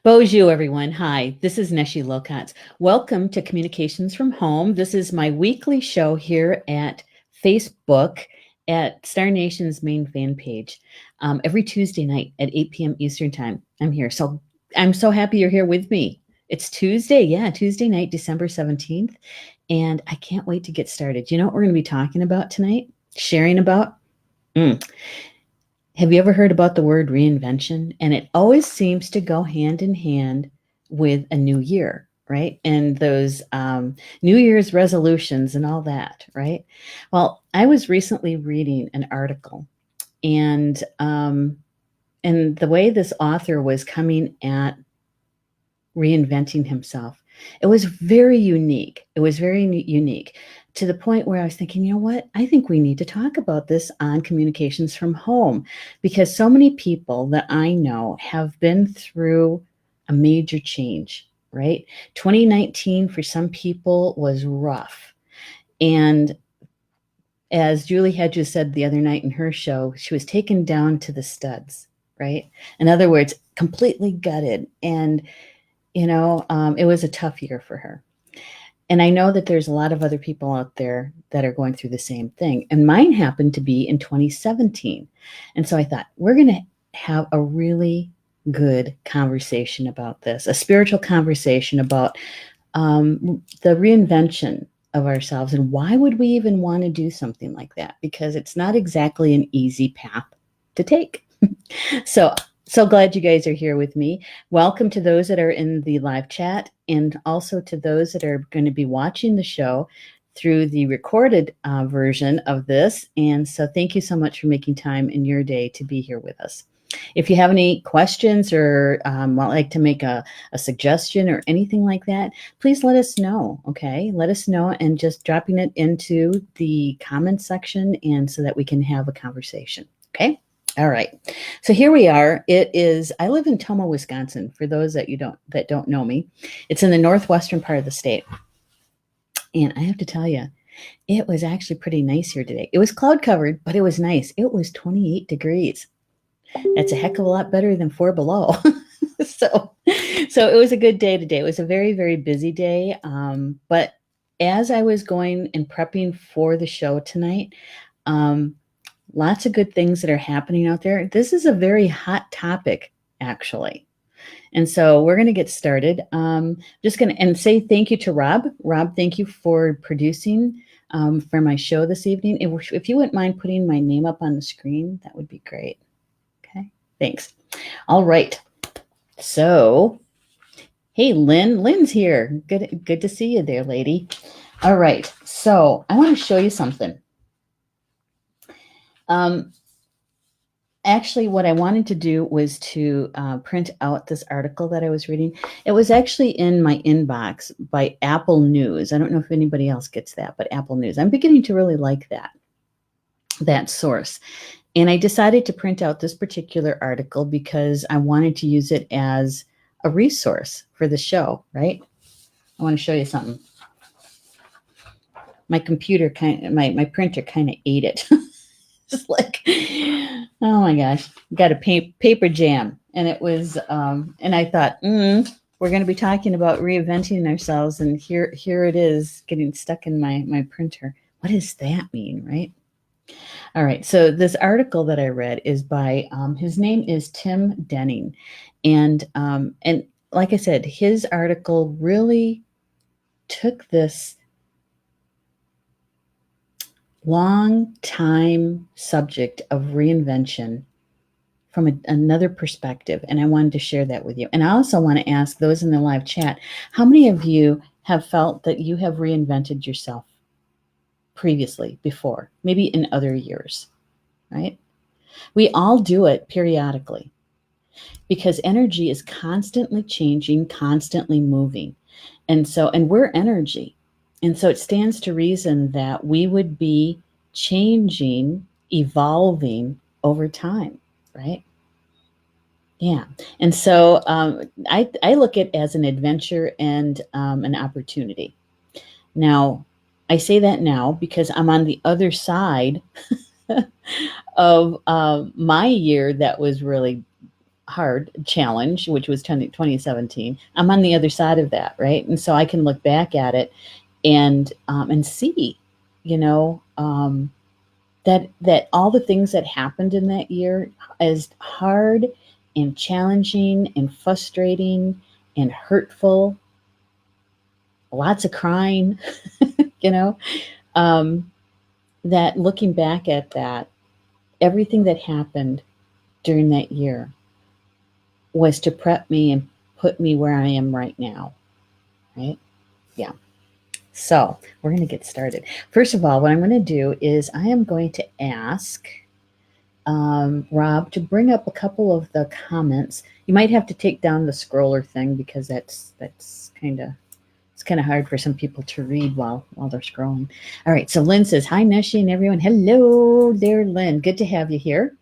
Bonjour, everyone. Hi, this is Neshi Lokotz. Welcome to Communications from Home. This is my weekly show here at Facebook at Star Nation's main fan page. Every Tuesday night at 8 p.m. Eastern Time, I'm here. So I'm so happy you're here with me. It's Tuesday. Yeah, Tuesday night, December 17th. And I can't wait to get started. You know what we're going to be talking about tonight? Sharing about? Mm. Have you ever heard about the word reinvention? And it always seems to go hand in hand with a new year, right? And those New Year's resolutions and all that, right? Well, I was recently reading an article, and the way this author was coming at reinventing himself, it was very unique. It was very unique to the point where I was thinking, you know what? I think we need to talk about this on Communications from Home, because so many people that I know have been through a major change, right? 2019 for some people was rough. And as Julie had just said the other night in her show, she was taken down to the studs, right? In other words, completely gutted. And it was a tough year for her. And I know that there's a lot of other people out there that are going through the same thing. And mine happened to be in 2017. And so I thought, we're going to have a really good conversation about this, a spiritual conversation about the reinvention of ourselves. And why would we even want to do something like that? Because it's not exactly an easy path to take. So glad you guys are here with me. Welcome to those that are in the live chat, and also to those that are going to be watching the show through the recorded version of this. And so thank you so much for making time in your day to be here with us. If you have any questions or would like to make a suggestion or anything like that, please let us know, okay? Let us know, and just dropping it into the comment section, and so that we can have a conversation, okay? All right. So here we are. I live in Tomah, Wisconsin, for those that don't know me. It's in the northwestern part of the state. And I have to tell you, it was actually pretty nice here today. It was cloud covered, but it was nice. It was 28 degrees. That's a heck of a lot better than 4 below. So it was a good day today. It was a very, very busy day. But as I was going and prepping for the show tonight, lots of good things that are happening out there. This is a very hot topic, actually. And so we're going to get started. Just going to say thank you to Rob. Rob, thank you for producing for my show this evening. If you wouldn't mind putting my name up on the screen, that would be great. Okay, thanks. All right. So, hey, Lynn. Lynn's here. Good to see you there, lady. All right. So I want to show you something. Actually, what I wanted to do was to print out this article that I was reading. It was actually in my inbox by Apple News. I don't know if anybody else gets that, but Apple News. I'm beginning to really like that source. And I decided to print out this particular article because I wanted to use it as a resource for the show, right? I want to show you something. My computer my printer kind of ate it. Just like, oh my gosh, got a paper jam. And it was, and I thought, we're going to be talking about reinventing ourselves. And here it is getting stuck in my printer. What does that mean, right? All right. So this article that I read is by, his name is Tim Denning. And like I said, his article really took this long time subject of reinvention from another perspective, and I wanted to share that with you. And I also want to ask those in the live chat, how many of you have felt that you have reinvented yourself previously, before, maybe in other years, right? We all do it periodically, because energy is constantly changing, constantly moving. And we're energy. And so it stands to reason that we would be changing, evolving over time, right? Yeah. And so I look at it as an adventure and an opportunity. Now, I say that now because I'm on the other side of my year that was really hard challenge, which was 2017. I'm on the other side of that, right? And so I can look back at it and see, you know, that all the things that happened in that year, as hard and challenging and frustrating and hurtful, lots of crying, you know, um, that looking back at that, everything that happened during that year was to prep me and put me where I am right now, right? Yeah. So we're going to get started. First of all, what I'm going to do is I am going to ask Rob to bring up a couple of the comments. You might have to take down the scroller thing because that's kind of it's kind of hard for some people to read while they're scrolling. All right. So Lynn says, "Hi Neshi and everyone. Hello there, Lynn. Good to have you here.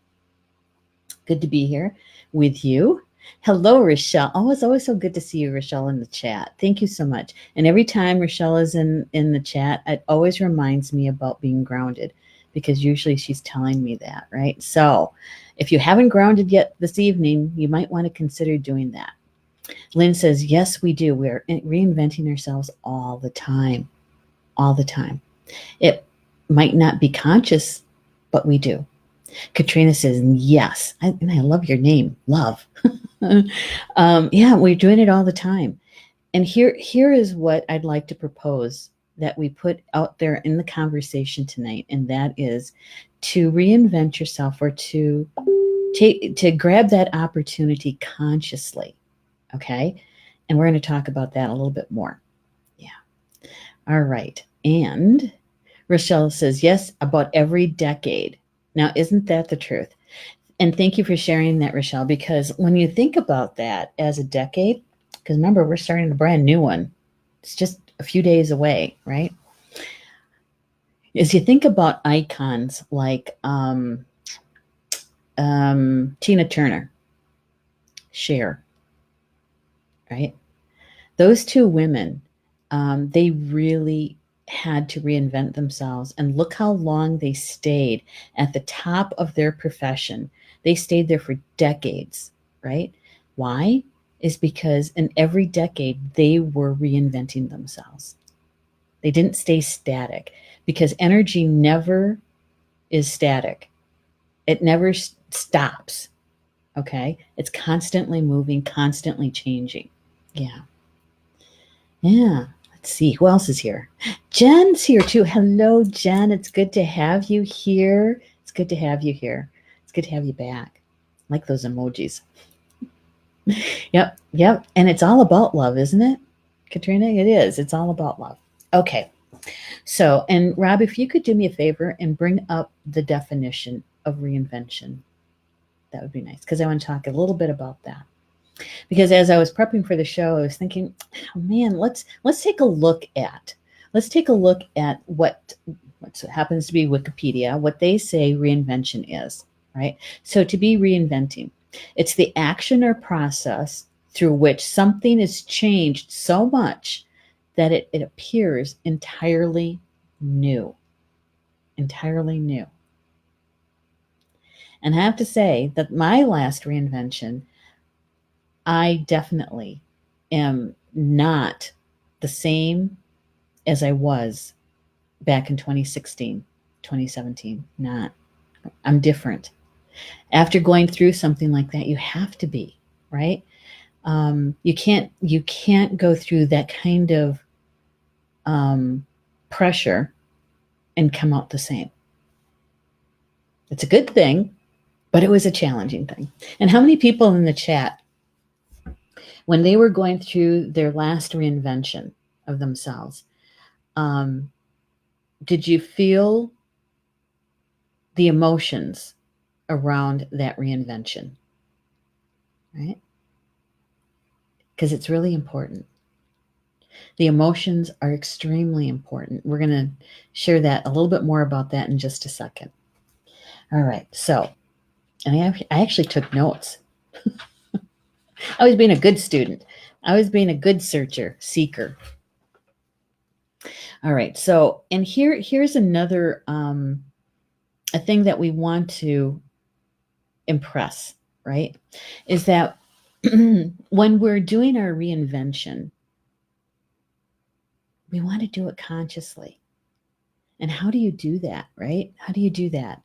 Good to be here with you." Hello, Rochelle. Oh, it's always so good to see you, Rochelle, in the chat. Thank you so much. And every time Rochelle is in the chat, it always reminds me about being grounded because usually she's telling me that, right? So if you haven't grounded yet this evening, you might want to consider doing that. Lynn says, yes, we do. We're reinventing ourselves all the time, all the time. It might not be conscious, but we do. Katrina says, yes. And I love your name, love. Yeah, we're doing it all the time. And here is what I'd like to propose that we put out there in the conversation tonight, and that is to reinvent yourself or to grab that opportunity consciously. Okay? And we're going to talk about that a little bit more. Yeah. All right. And Rochelle says, yes, about every decade. Now, isn't that the truth? And thank you for sharing that, Rochelle, because when you think about that as a decade, because remember, we're starting a brand new one. It's just a few days away, right? As you think about icons like Tina Turner, Cher, right? Those two women, they really had to reinvent themselves. And look how long they stayed at the top of their profession. They stayed there for decades, right? Why? Is because in every decade they were reinventing themselves. They didn't stay static because energy never is static. It never stops. Okay? It's constantly moving, constantly changing. Yeah. Yeah. Let's see. Who else is here? Jen's here too. Hello, Jen. It's good to have you here. It's good to have you here. It's good to have you back. I like those emojis. Yep. Yep. And it's all about love, isn't it, Katrina? It is. It's all about love. Okay. So, and Rob, if you could do me a favor and bring up the definition of reinvention, that would be nice because I want to talk a little bit about that. Because as I was prepping for the show, I was thinking, oh man, let's take a look at what happens to be Wikipedia, what they say reinvention is, right? So to be reinventing, it's the action or process through which something is changed so much that it appears entirely new. Entirely new. And I have to say that my last reinvention, I definitely am not the same as I was back in 2016, 2017. Not. I'm different. After going through something like that, you have to be, right? You can't go through that kind of pressure and come out the same. It's a good thing, but it was a challenging thing. And how many people in the chat, when they were going through their last reinvention of themselves, did you feel the emotions around that reinvention? Right? Because it's really important. The emotions are extremely important. We're going to share that a little bit more about that in just a second. All right. So, and I actually took notes. I was being a good student. I was being a good seeker. All right. So, and here's another a thing that we want to impress, right, is that when we're doing our reinvention, we want to do it consciously. And how do you do that, right? How do you do that?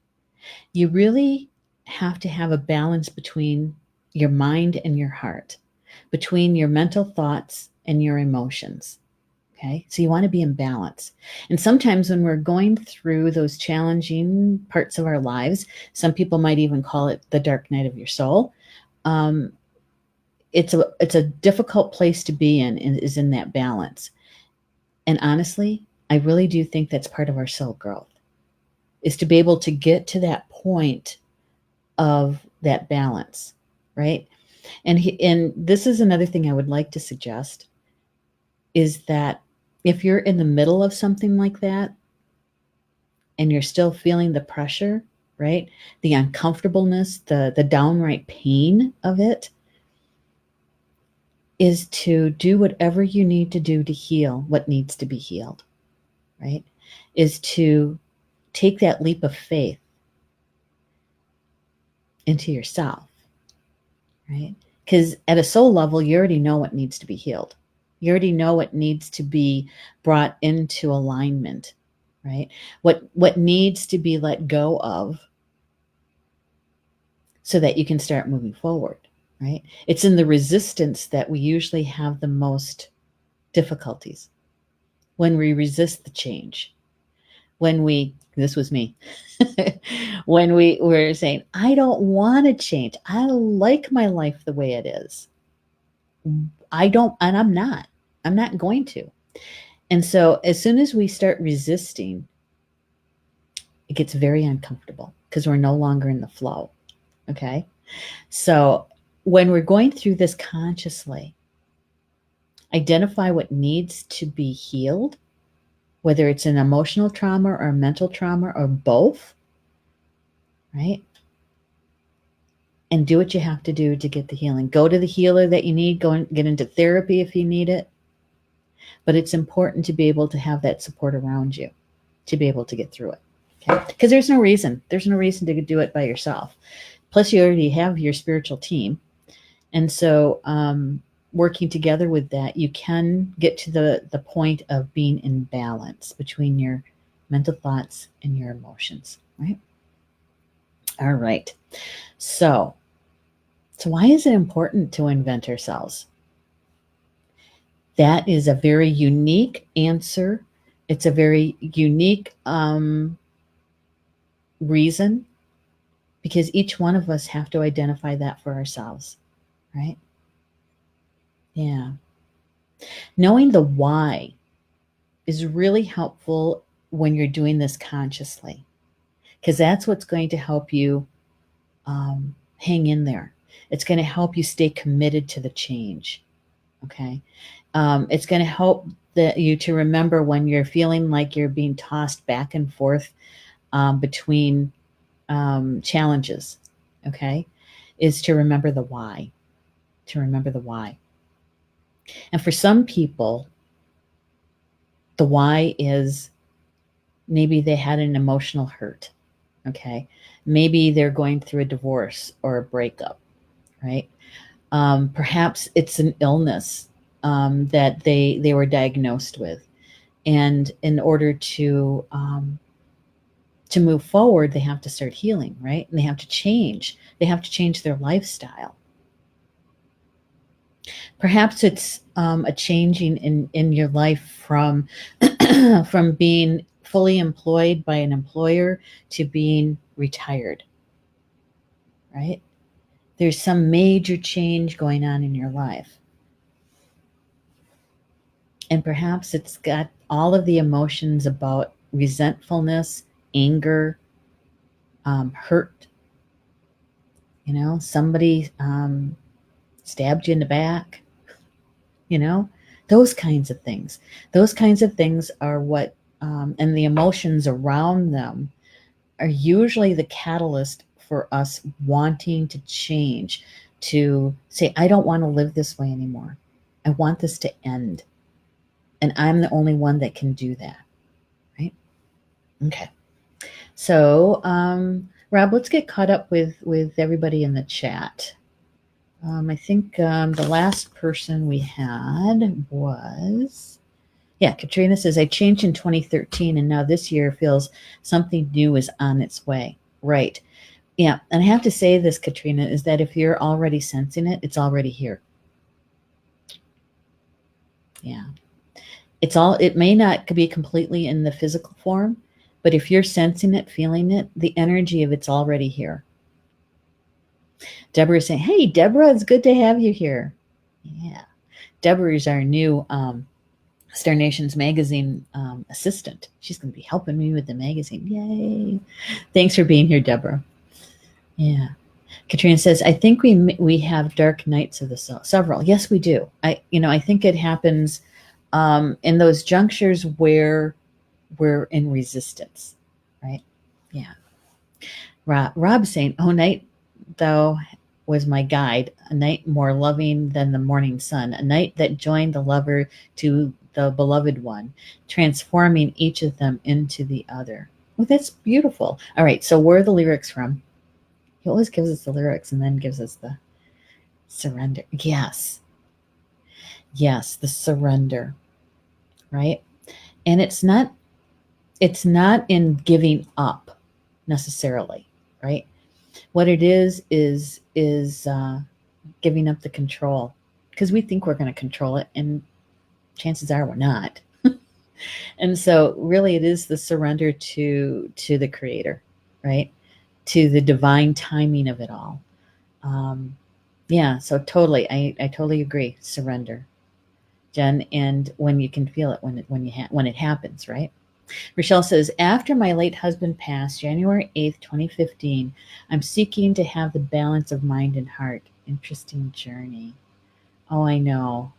You really have to have a balance between your mind and your heart, between your mental thoughts and your emotions. Okay, so you want to be in balance. And sometimes when we're going through those challenging parts of our lives, some people might even call it the dark night of your soul. Um, it's a difficult place to be in, is in that balance. And honestly, I really do think that's part of our soul growth, is to be able to get to that point of that balance, right? And this is another thing I would like to suggest, is that if you're in the middle of something like that and you're still feeling the pressure, right? The uncomfortableness, the downright pain of it, is to do whatever you need to do to heal what needs to be healed, right? Is to take that leap of faith into yourself, right? Because at a soul level, you already know what needs to be healed. You already know what needs to be brought into alignment, right? What needs to be let go of so that you can start moving forward, right? It's in the resistance that we usually have the most difficulties, when we resist the change. When we, this was me, when we were saying, I don't want to change. I like my life the way it is. I don't, and I'm not going to. And so as soon as we start resisting, it gets very uncomfortable because we're no longer in the flow. Okay. So when we're going through this consciously, identify what needs to be healed, whether it's an emotional trauma or a mental trauma or both, right? And do what you have to do to get the healing. Go to the healer that you need, go and get into therapy if you need it. But it's important to be able to have that support around you to be able to get through it. Okay? Because there's no reason to do it by yourself. Plus, you already have your spiritual team. And so working together with that, you can get to the point of being in balance between your mental thoughts and your emotions, right? All right. So why is it important to invent ourselves? That is a very unique answer. It's a very unique reason, because each one of us have to identify that for ourselves, right? Yeah. Knowing the why is really helpful when you're doing this consciously, because that's what's going to help you hang in there. It's going to help you stay committed to the change. Okay. It's going to help you to remember when you're feeling like you're being tossed back and forth between challenges. Okay. Is to remember the why. To remember the why. And for some people, the why is maybe they had an emotional hurt. Okay. Maybe they're going through a divorce or a breakup, right? Perhaps it's an illness that they were diagnosed with. And in order to move forward, they have to start healing, right? And they have to change. They have to change their lifestyle. Perhaps it's a changing in your life from from being fully employed by an employer to being retired, right? There's some major change going on in your life. And perhaps it's got all of the emotions about resentfulness, anger, hurt. You know, somebody stabbed you in the back, you know, those kinds of things. Those kinds of things are what, and the emotions around them are usually the catalyst for us wanting to change, to say, I don't want to live this way anymore. I want this to end. And I'm the only one that can do that, right? Okay. So Rob, let's get caught up with everybody in the chat. I think the last person we had was, yeah, Katrina says, I changed in 2013 and now this year feels something new is on its way. Right. Yeah. And I have to say this, Katrina, is that if you're already sensing it, it's already here. Yeah. It may not be completely in the physical form, but if you're sensing it, feeling it, the energy of it's already here. Deborah is saying, hey, Deborah, it's good to have you here. Yeah. Deborah is our new Star Nations magazine assistant. She's going to be helping me with the magazine. Yay. Thanks for being here, Deborah. Yeah. Katrina says, I think we have dark nights of the soul. Several. Yes, we do. I think it happens in those junctures where we're in resistance, right? Yeah. Rob saying, oh, night thou was my guide, a night more loving than the morning sun, a night that joined the lover to the beloved one, transforming each of them into the other. Well, that's beautiful. All right, so where are the lyrics from? He always gives us the lyrics and then gives us the surrender. Yes, the surrender, right? And it's not in giving up necessarily, right? What it is giving up the control, because we think we're going to control it, and chances are we're not. And so really it is the surrender to the creator, right? To the divine timing of it all. Yeah, so totally, I totally agree. Surrender, Jen, and when you can feel it, when it happens, right? Rochelle says, after my late husband passed, January 8th, 2015, I'm seeking to have the balance of mind and heart. Interesting journey. Oh, I know.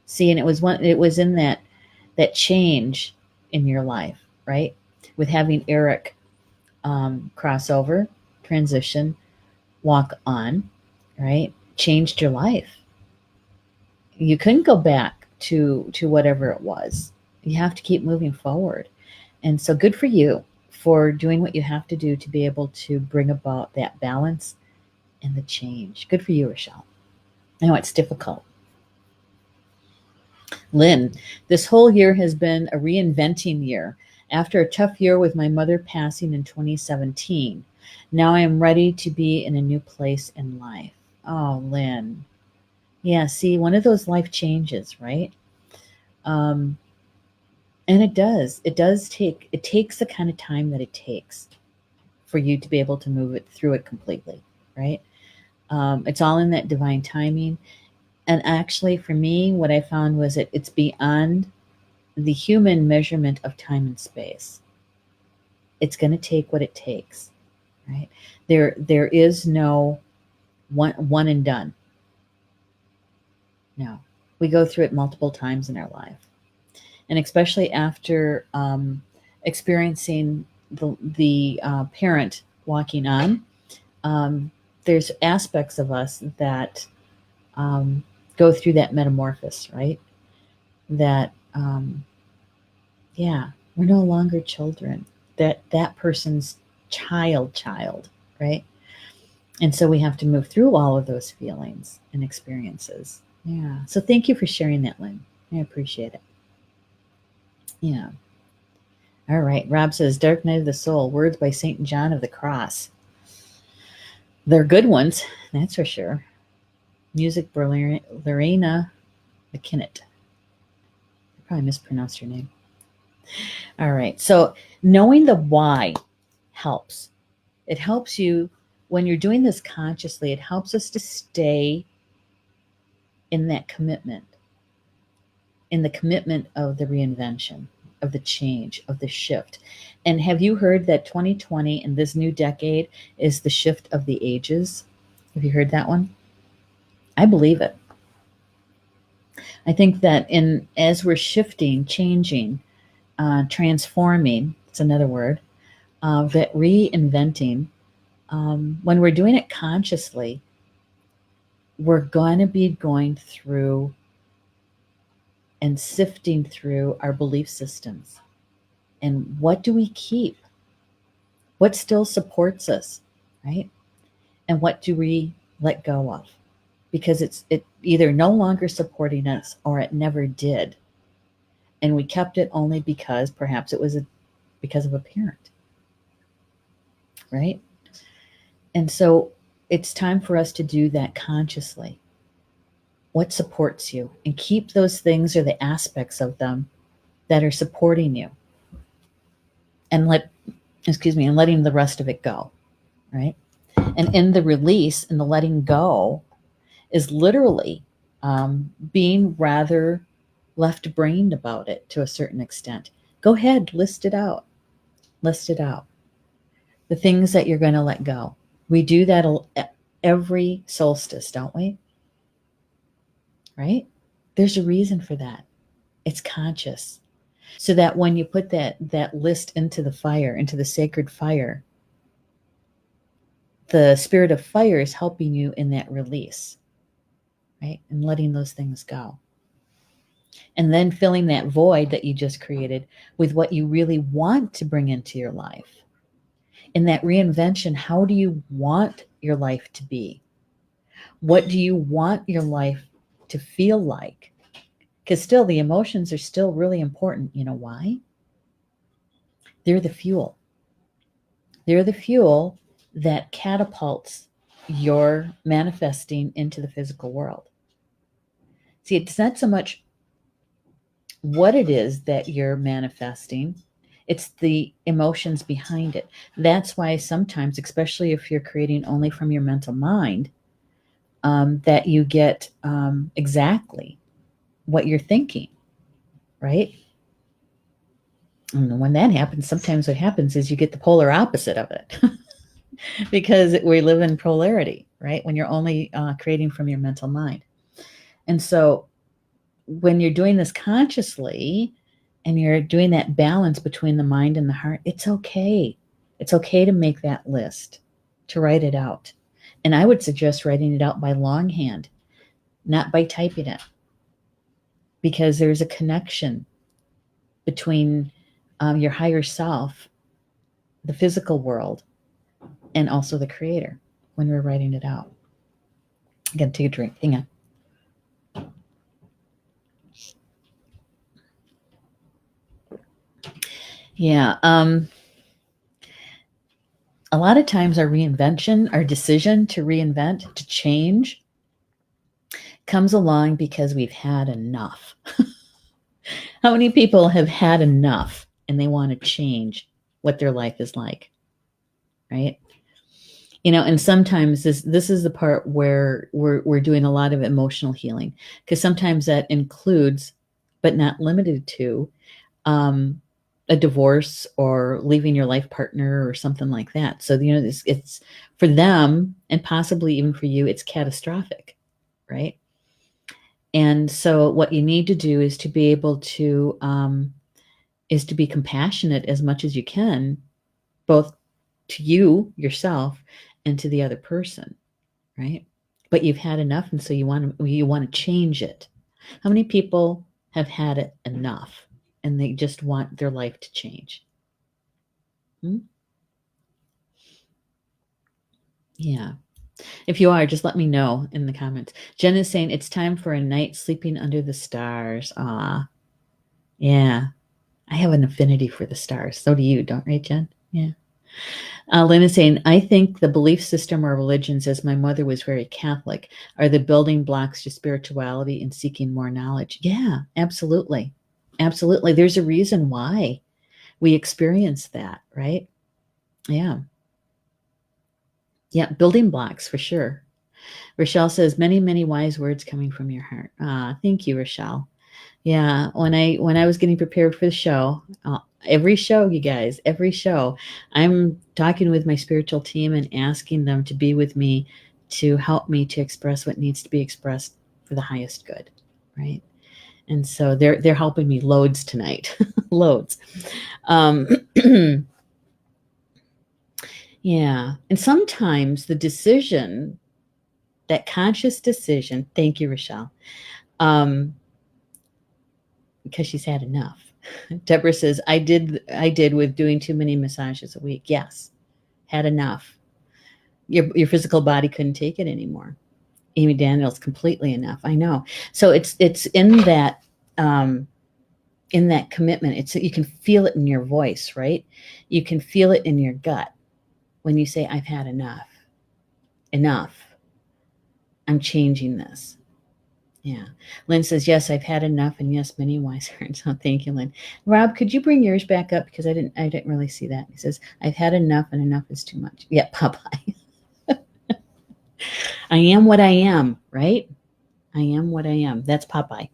See, and it was in that change in your life, right? With having Eric crossover, transition, walk on, right? Changed your life. You couldn't go back to whatever it was. You have to keep moving forward. And so good for you for doing what you have to do to be able to bring about that balance and the change. Good for you, Rochelle. I know it's difficult. Lynn, this whole year has been a reinventing year. After a tough year with my mother passing in 2017, now I am ready to be in a new place in life. Oh, Lynn. Yeah, see, one of those life changes, right? Um, and it takes the kind of time that it takes for you to be able to move it through it completely, right? It's all in that divine timing. And actually, for me, what I found was it's beyond the human measurement of time and space. It's going to take what it takes, right? There is no one and done. No, we go through it multiple times in our life, and especially after experiencing the parent walking on. There's aspects of us that go through that metamorphosis, right? That yeah, we're no longer children. That person's child, right? And so we have to move through all of those feelings and experiences. Yeah. So thank you for sharing that, Lynn. I appreciate it. Yeah. All right. Rob says, Dark Night of the Soul, words by St. John of the Cross. They're good ones, that's for sure. Music by Lorena McKinnett. I probably mispronounced your name. All right. So knowing the why helps. It helps you when you're doing this consciously. It helps us to stay in that commitment, in the commitment of the reinvention, of the change, of the shift. And have you heard that 2020 and this new decade is the shift of the ages? Have you heard that one? I believe it. I think that as we're shifting, changing, transforming, it's another word, that reinventing, when we're doing it consciously, we're going to be going through and sifting through our belief systems. And what do we keep? What still supports us? right? And what do we let go of? Because it either no longer supporting us or it never did. And we kept it only because perhaps it was because of a parent, right? And so it's time for us to do that consciously. What supports you? And keep those things or the aspects of them that are supporting you. And letting the rest of it go, right? And in the release and the letting go is literally being rather left brained about it to a certain extent. Go ahead, list it out. List it out. The things that you're going to let go. We do that every solstice, don't we? Right? There's a reason for that. It's conscious. So that when you put that list into the fire, into the sacred fire, the spirit of fire is helping you in that release, right? And letting those things go. And then filling that void that you just created with what you really want to bring into your life. In that reinvention, how do you want your life to be? What do you want your life to feel like? Because still, the emotions are still really important. You know why? They're the fuel. They're the fuel that catapults your manifesting into the physical world. See, it's not so much what it is that you're manifesting, it's the emotions behind it. That's why sometimes, especially if you're creating only from your mental mind, that you get exactly what you're thinking, right? And when that happens, sometimes what happens is you get the polar opposite of it because we live in polarity, right? When you're only creating from your mental mind. And so when you're doing this consciously and you're doing that balance between the mind and the heart, it's okay. It's okay to make that list, to write it out. And I would suggest writing it out by longhand, not by typing it, because there's a connection between your higher self, the physical world, and also the creator when we're writing it out. I'm going to take a drink. Hang on. Yeah. A lot of times our reinvention, our decision to reinvent, to change, comes along because we've had enough. How many people have had enough and they want to change what their life is like, right? You know, and sometimes this is the part where we're doing a lot of emotional healing, because sometimes that includes, but not limited to, a divorce or leaving your life partner or something like that. So, you know, it's for them and possibly even for you, it's catastrophic, right? And so what you need to do is to be able to, is to be compassionate as much as you can, both to you, yourself, and to the other person, right? But you've had enough, and so you want to change it. How many people have had it enough and they just want their life to change? Hmm? Yeah. If you are, just let me know in the comments. Jen is saying it's time for a night sleeping under the stars. Ah, yeah. I have an affinity for the stars. So do you, don't right, Jen? Yeah. Lynn is saying, I think the belief system or religions, as my mother was very Catholic, are the building blocks to spirituality and seeking more knowledge. Yeah, absolutely. Absolutely. There's a reason why we experience that, right? Yeah. Yeah, building blocks for sure. Rochelle says, many, many wise words coming from your heart. Thank you, Rochelle. Yeah, when I was getting prepared for the show, every show, you guys, every show, I'm talking with my spiritual team and asking them to be with me to help me to express what needs to be expressed for the highest good, right? And so they're helping me loads tonight, loads. Um, yeah, and sometimes the decision, that conscious decision. Thank you, Rochelle. Because she's had enough. Deborah says, I did with doing too many massages a week. Yes, had enough. Your physical body couldn't take it anymore. Amy Daniels, completely enough. I know. So it's in that commitment. It's you can feel it in your voice, right? You can feel it in your gut when you say, I've had enough. Enough. I'm changing this. Yeah. Lynn says, yes, I've had enough, and yes, many wise words. So thank you, Lynn. Rob, could you bring yours back up? Because I didn't really see that. He says, I've had enough, and enough is too much. Yeah, Popeye. I am what I am, right? I am what I am. That's Popeye.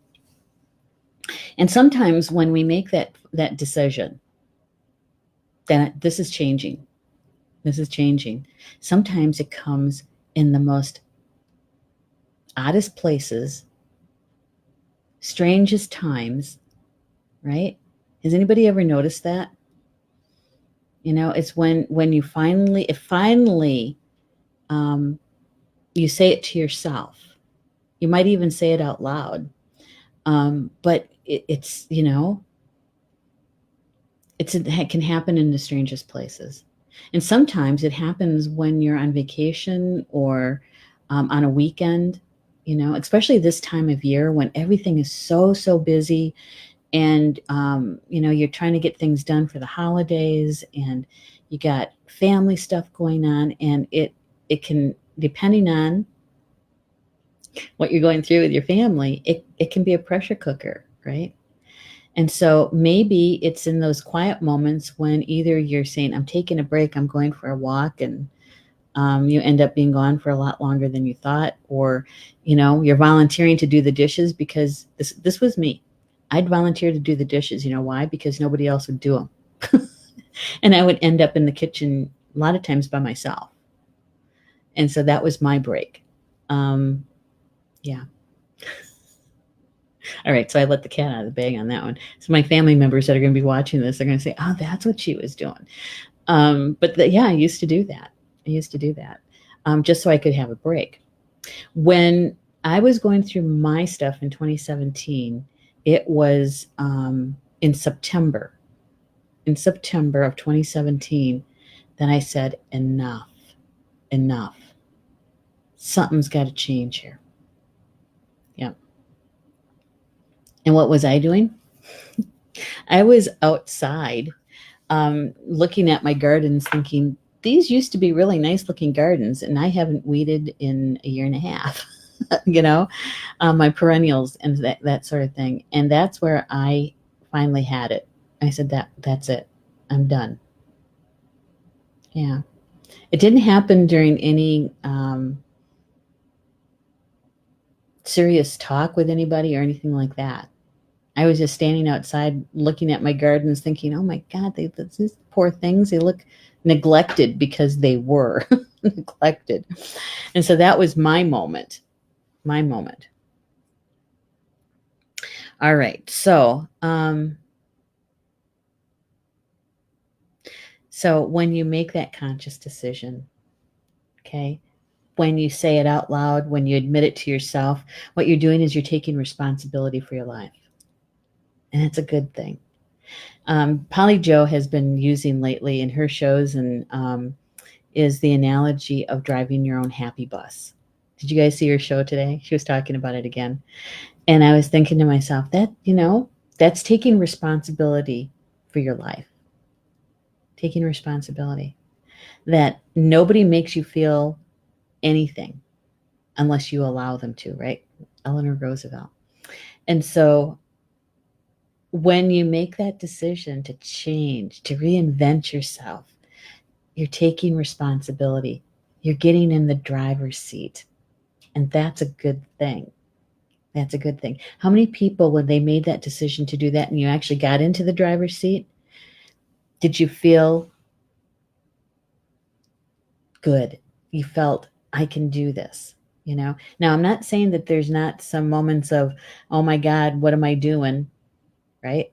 And sometimes when we make that decision, that this is changing. This is changing. Sometimes it comes in the most oddest places, strangest times, right? Has anybody ever noticed that? You know, it's when you finally you say it to yourself. You might even say it out loud. But it's, you know, it can happen in the strangest places. And sometimes it happens when you're on vacation or on a weekend, you know, especially this time of year when everything is so busy, and you know, you're trying to get things done for the holidays, and you got family stuff going on, and it can, depending on what you're going through with your family, it can be a pressure cooker, right? And so maybe it's in those quiet moments when either you're saying, I'm taking a break, I'm going for a walk, and you end up being gone for a lot longer than you thought, or, you know, you're volunteering to do the dishes, because this was me. I'd volunteer to do the dishes. You know why? Because nobody else would do them. And I would end up in the kitchen a lot of times by myself. And so that was my break. Yeah. All right. So I let the cat out of the bag on that one. So my family members that are going to be watching this are going to say, oh, that's what she was doing. Yeah, I used to do that. Just so I could have a break. When I was going through my stuff in 2017, it was in September of 2017, then I said, enough. Something's got to change here. Yep. And what was I doing? I was outside looking at my gardens thinking, these used to be really nice looking gardens, and I haven't weeded in a year and a half, you know, my perennials and that sort of thing. And that's where I finally had it. I said, that's it. I'm done. Yeah. It didn't happen during any serious talk with anybody or anything like that. I was just standing outside looking at my gardens thinking, oh my God, these poor things, they look neglected, because they were neglected. And so that was my moment. All right. So when you make that conscious decision, okay, when you say it out loud, when you admit it to yourself, what you're doing is you're taking responsibility for your life. And it's a good thing. Polly Joe has been using lately in her shows, and is the analogy of driving your own happy bus. Did you guys see her show today? She was talking about it again. And I was thinking to myself, that, you know, that's taking responsibility for your life. Taking responsibility. That nobody makes you feel anything unless you allow them to, right? Eleanor Roosevelt. And so when you make that decision to change, to reinvent yourself, you're taking responsibility. You're getting in the driver's seat. And that's a good thing. That's a good thing. How many people, when they made that decision to do that and you actually got into the driver's seat, did you feel good? You felt, I can do this, you know? Now, I'm not saying that there's not some moments of, oh my God, what am I doing? Right?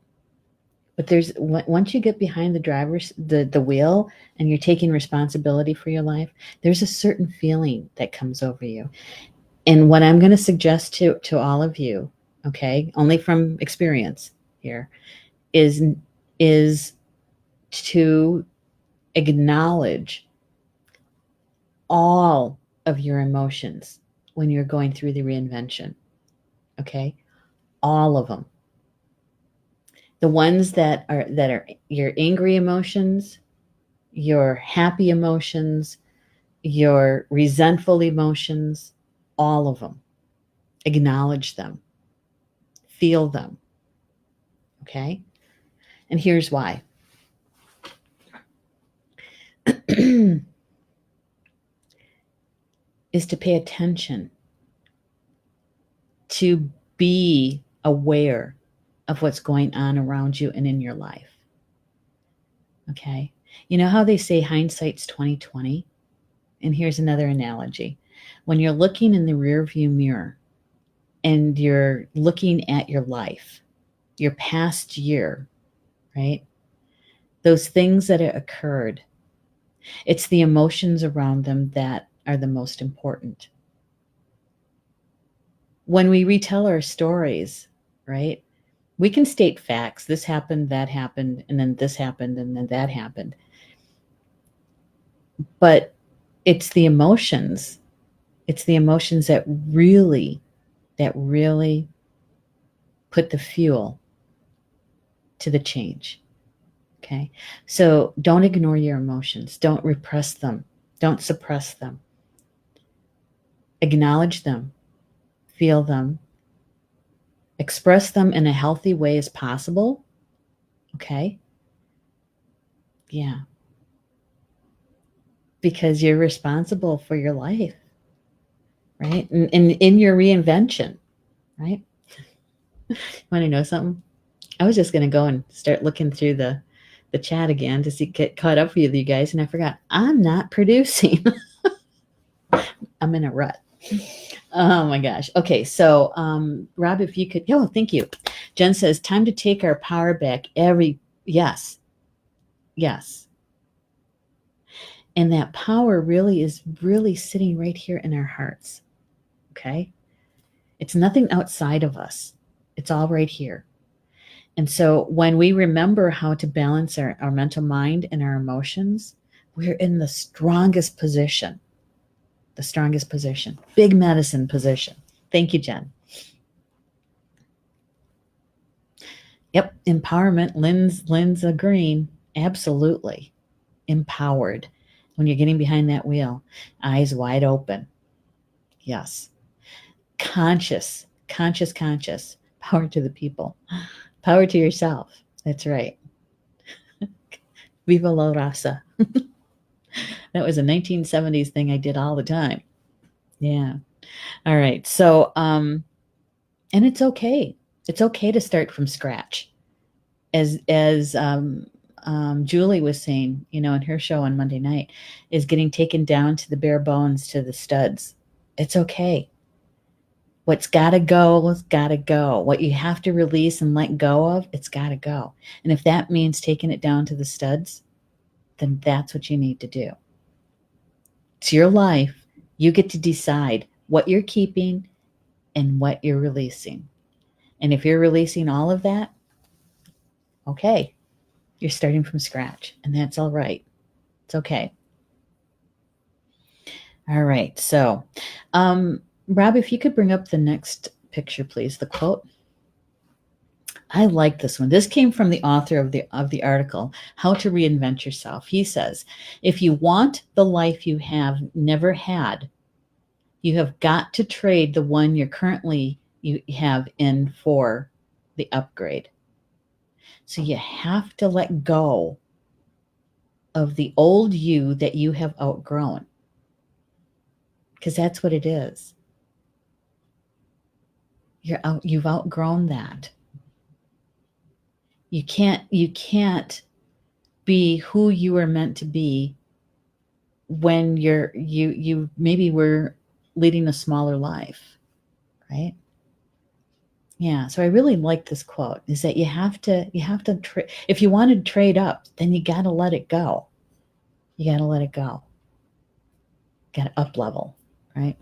But there's, once you get behind the wheel, and you're taking responsibility for your life, there's a certain feeling that comes over you. And what I'm going to suggest to all of you, okay, only from experience here, is to acknowledge all of your emotions when you're going through the reinvention. Okay? All of them. The ones that are your angry emotions, your happy emotions, your resentful emotions, all of them. Acknowledge them. Feel them. Okay? And here's why. Is to pay attention, to be aware of what's going on around you and in your life. Okay? You know how they say hindsight's 20/20? And here's another analogy. When you're looking in the rearview mirror and you're looking at your life, your past year, right? Those things that occurred, it's the emotions around them that are the most important. When we retell our stories, right? We can state facts. This happened, that happened, and then this happened, and then that happened. But it's the emotions. It's the emotions that really put the fuel to the change. Okay. So don't ignore your emotions. Don't repress them. Don't suppress them. Acknowledge them. Feel them. Express them in a healthy way as possible. Okay. Yeah. Because you're responsible for your life, right? And in your reinvention, right? Want to know something? I was just going to go and start looking through the chat again to get caught up with you guys, and I forgot I'm not producing. I'm in a rut. Oh my gosh. Okay, so Rob, if you could, oh, thank you. Jen says, time to take our power back. Yes, yes. And that power really is really sitting right here in our hearts. Okay, it's nothing outside of us. It's all right here. And so when we remember how to balance our mental mind and our emotions, we're in the strongest position. The strongest position. Big medicine position. Thank you, Jen. Yep, empowerment. Lynn's agreeing. Absolutely. Empowered. When you're getting behind that wheel, eyes wide open. Yes. Conscious. Power to the people. Power to yourself. That's right. Viva la raza. That was a 1970s thing I did all the time. Yeah. All right. So, and it's okay. It's okay to start from scratch. As Julie was saying, in her show on Monday night, is getting taken down to the bare bones, to the studs. It's okay. What's got to go has got to go. What you have to release and let go of, it's got to go. And if that means taking it down to the studs, then that's what you need to do. It's your life. You get to decide what you're keeping and what you're releasing. And if you're releasing all of that, okay, you're starting from scratch, and that's all right. It's okay. All right. So, Rob, if you could bring up the next picture, please, the quote. I like this one. This came from the author of the article, How to Reinvent Yourself. He says, if you want the life you have never had, you have got to trade the one you have in for the upgrade. So you have to let go of the old you that you have outgrown, because that's what it is. You've outgrown that. You can't be who you were meant to be when you maybe were leading a smaller life, right? Yeah. So I really like this quote, is that you have to if you want to trade up, then you got to let it go. You got to let it go. Got to up level, right?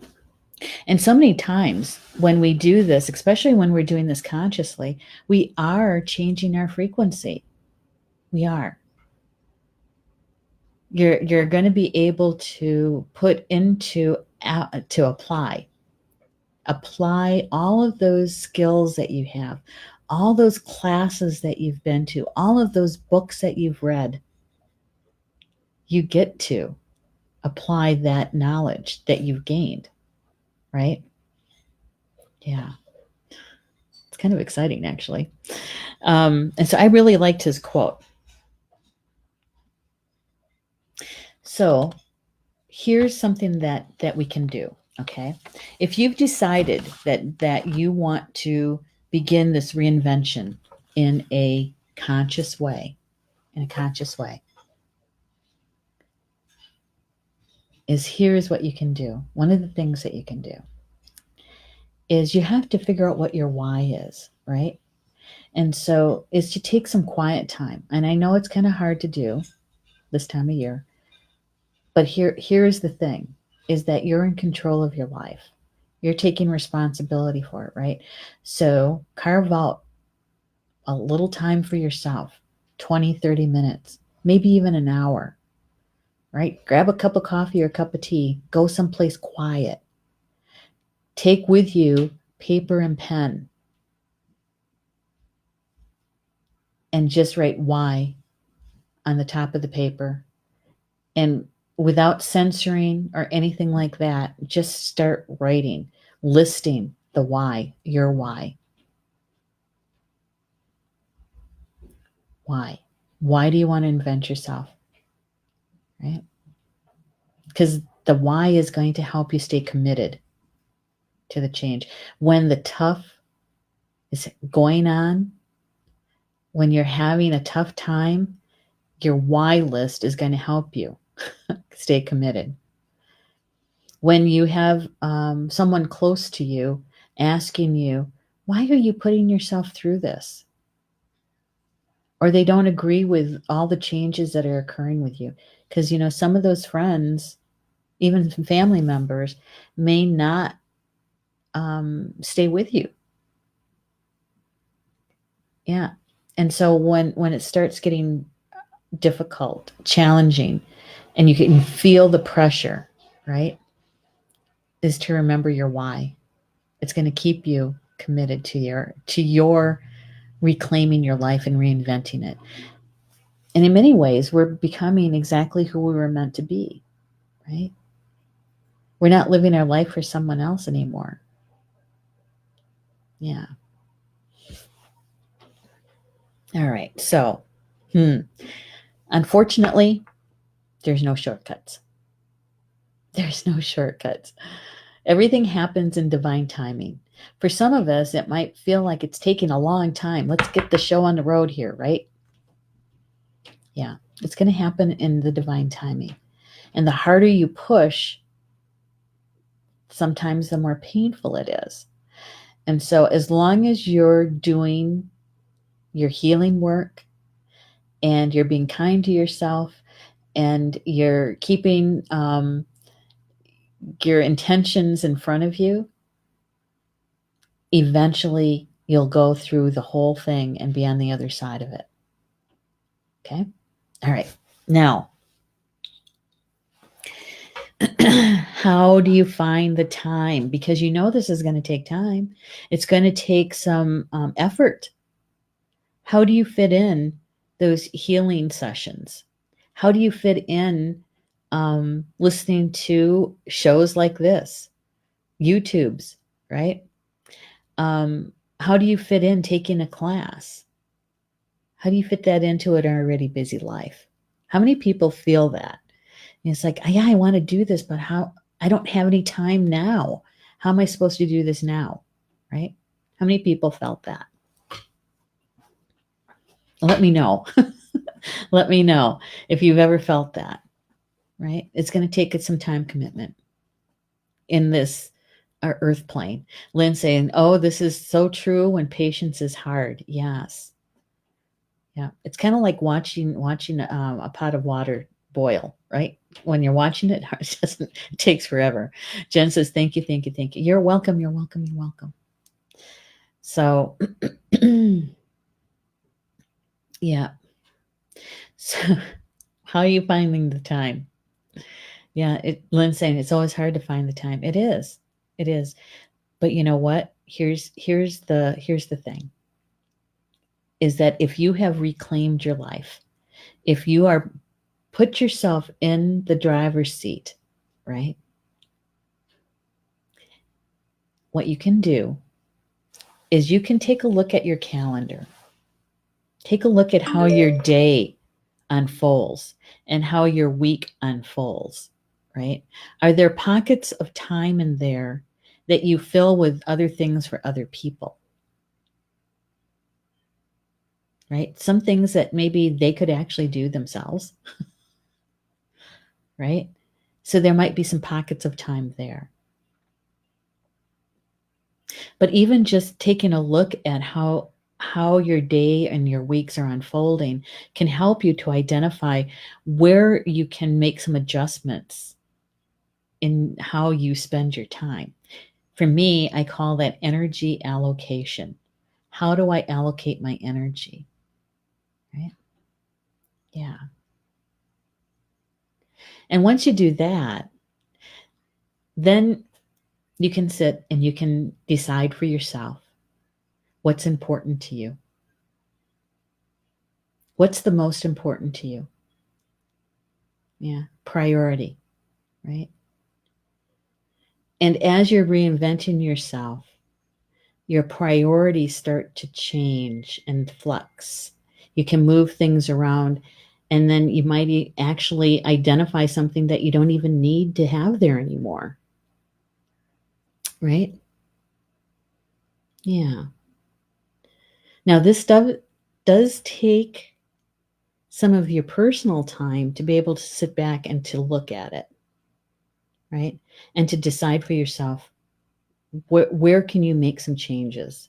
And so many times when we do this, especially when we're doing this consciously, we are changing our frequency. We are. You're going to be able to put into to apply all of those skills that you have, all those classes that you've been to, all of those books that you've read. You get to apply that knowledge that you've gained, right? Yeah, it's kind of exciting, actually. And so I really liked his quote. So here's something that we can do. Okay, if you've decided that you want to begin this reinvention in a conscious way, is here's what you can do. One of the things that you can do is you have to figure out what your why is, right? And so is to take some quiet time. And I know it's kind of hard to do this time of year, but here's the thing, is that you're in control of your life. You're taking responsibility for it, right? So carve out a little time for yourself, 20, 30 minutes, maybe even an hour, right? Grab a cup of coffee or a cup of tea, go someplace quiet. Take with you paper and pen and just write why on the top of the paper. And without censoring or anything like that, just start writing, listing the why, your why. Why? Why do you want to invent yourself? Right? Because the why is going to help you stay committed to the change. When the tough is going on, when you're having a tough time, your why list is going to help you stay committed. When you have someone close to you asking you, why are you putting yourself through this? Or they don't agree with all the changes that are occurring with you. Because, some of those friends, even some family members, may not stay with you. Yeah. And so when it starts getting difficult, challenging, and you can feel the pressure, right, is to remember your why. It's going to keep you committed to your reclaiming your life and reinventing it. And in many ways, we're becoming exactly who we were meant to be, right? We're not living our life for someone else anymore. Yeah. All right. So, unfortunately, there's no shortcuts. There's no shortcuts. Everything happens in divine timing. For some of us, it might feel like it's taking a long time. Let's get the show on the road here, right? Yeah. It's going to happen in the divine timing. And the harder you push, sometimes the more painful it is. And so, as long as you're doing your healing work and you're being kind to yourself and you're keeping your intentions in front of you, eventually you'll go through the whole thing and be on the other side of it. Okay? All right. Now, how do you find the time? Because this is going to take time. It's going to take some effort. How do you fit in those healing sessions? How do you fit in listening to shows like this, YouTube's, right? How do you fit in taking a class? How do you fit that into an already busy life? How many people feel that? And it's like, yeah, I want to do this, but how? I don't have any time now. How am I supposed to do this now? Right? How many people felt that? Let me know. Let me know if you've ever felt that, right? It's going to take some time commitment in this earth plane. Lynn saying, oh, this is so true when patience is hard. Yes. Yeah. It's kind of like watching a pot of water boil, right? When you're watching it, it takes forever. Jen says, thank you, thank you, thank you. You're welcome, you're welcome, you're welcome. So, yeah. So, How are you finding the time? Yeah, Lynn's saying it's always hard to find the time. It is. It is. But you know what? Here's the thing is that if you have reclaimed your life, if you are put yourself in the driver's seat, right? What you can do is you can take a look at your calendar. Take a look at how your day unfolds and how your week unfolds, right? Are there pockets of time in there that you fill with other things for other people, right? Some things that maybe they could actually do themselves, right? So there might be some pockets of time there. But even just taking a look at how your day and your weeks are unfolding can help you to identify where you can make some adjustments in how you spend your time. For me, I call that energy allocation. How do I allocate my energy? Right? Yeah. And once you do that, then you can sit and you can decide for yourself what's important to you. What's the most important to you? Yeah. Priority, right? And as you're reinventing yourself, your priorities start to change and flux. You can move things around, and then you might actually identify something that you don't even need to have there anymore. Right? Yeah. Now, this stuff does take some of your personal time to be able to sit back and to look at it, right? And to decide for yourself where can you make some changes?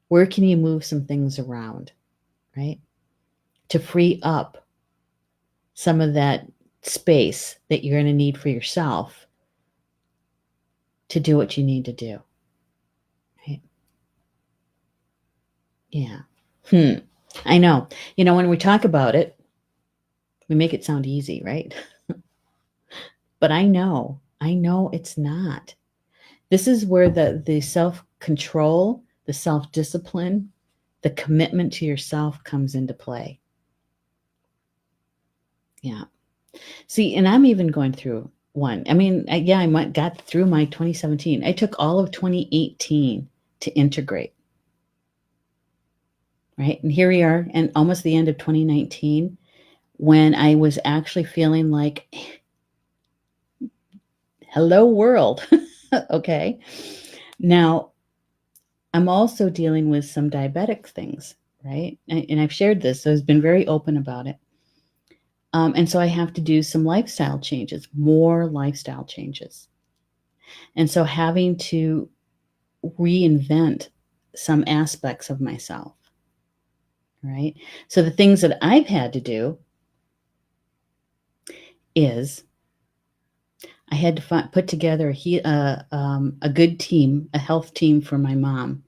Where can you move some things around, right? To free up some of that space that you're going to need for yourself to do what you need to do. Right? Yeah. I know. When we talk about it, we make it sound easy, right? But I know it's not. This is where the self-control, the self-discipline, the commitment to yourself comes into play. Yeah. See, and I'm even going through one. I mean, I got through my 2017. I took all of 2018 to integrate. Right? And here we are, and almost the end of 2019, when I was actually feeling like, hello, world. Okay. Now, I'm also dealing with some diabetic things, right? And I've shared this, so I've been very open about it. And so I have to do some lifestyle changes, more lifestyle changes. And so having to reinvent some aspects of myself, right? So the things that I've had to do is I had to put together a good team, a health team for my mom,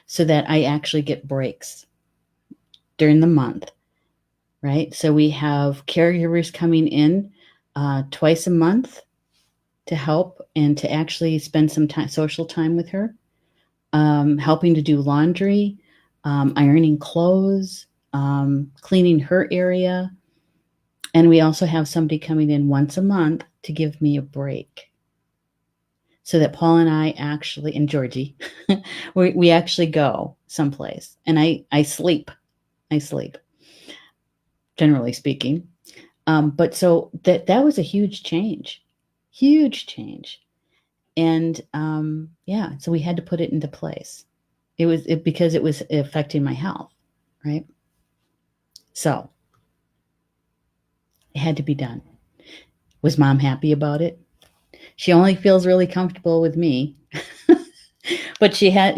so that I actually get breaks during the month, right? So we have caregivers coming in twice a month to help and to actually spend some time, social time with her, helping to do laundry, ironing clothes, cleaning her area. And we also have somebody coming in once a month to give me a break. So that Paul and I actually, and Georgie, we actually go someplace. And I sleep. I sleep, generally speaking. But so that was a huge change. Huge change. And yeah, so we had to put it into place. Because it was affecting my health, right? So it had to be done. Was mom happy about it? She only feels really comfortable with me. But she had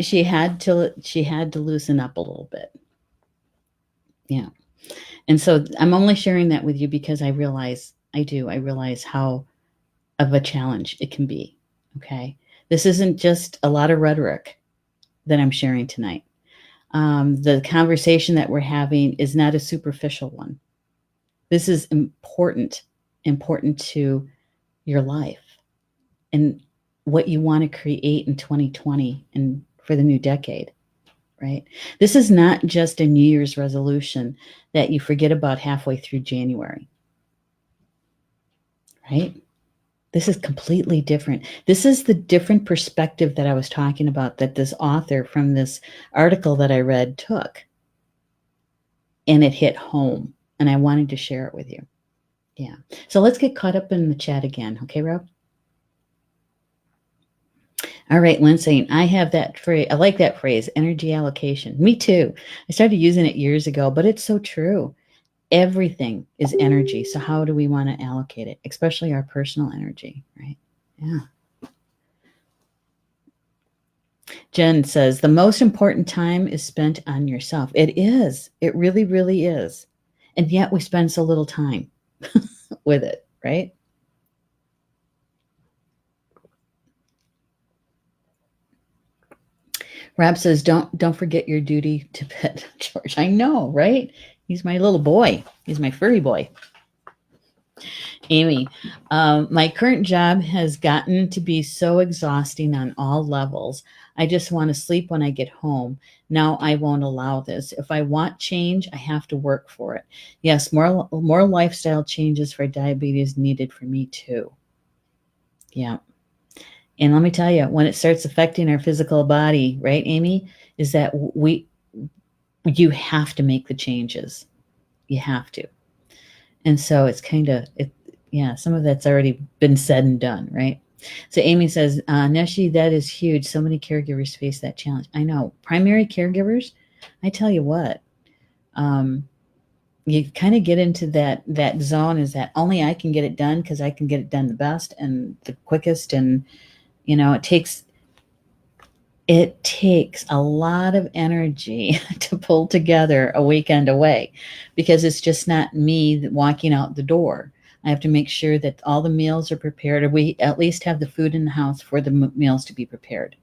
to loosen up a little bit. Yeah. And so I'm only sharing that with you because I realize how of a challenge it can be. Okay. This isn't just a lot of rhetoric that I'm sharing tonight. The conversation that we're having is not a superficial one. This is important to your life and what you want to create in 2020 and for the new decade, right? This is not just a New Year's resolution that you forget about halfway through January, right? This is completely different. This is the different perspective that I was talking about that this author from this article that I read took. And it hit home. And I wanted to share it with you. Yeah. So let's get caught up in the chat again. Okay, Rob? All right, Lynn saying, I have that phrase. I like that phrase, energy allocation. Me too. I started using it years ago, but it's so true. Everything is energy. So how do we want to allocate it, especially our personal energy, right? Yeah. Jen says, the most important time is spent on yourself. It is. It really, really is. And yet we spend so little time with it, right? Rob says, don't forget your duty to pet George. I know, right? He's my little boy. He's my furry boy. Amy, my current job has gotten to be so exhausting on all levels. I just want to sleep when I get home. Now I won't allow this. If I want change, I have to work for it. Yes, more lifestyle changes for diabetes needed for me too. Yeah. And let me tell you, when it starts affecting our physical body, right, Amy, is that you have to make the changes. You have to. And so it's kind of, yeah, some of that's already been said and done, right? So Amy says, Neshi, that is huge. So many caregivers face that challenge. I know. Primary caregivers, I tell you what, you kind of get into that zone is that only I can get it done because I can get it done the best and the quickest. And, it takes a lot of energy to pull together a weekend away because it's just not me walking out the door. I have to make sure that all the meals are prepared, or we at least have the food in the house for the meals to be prepared,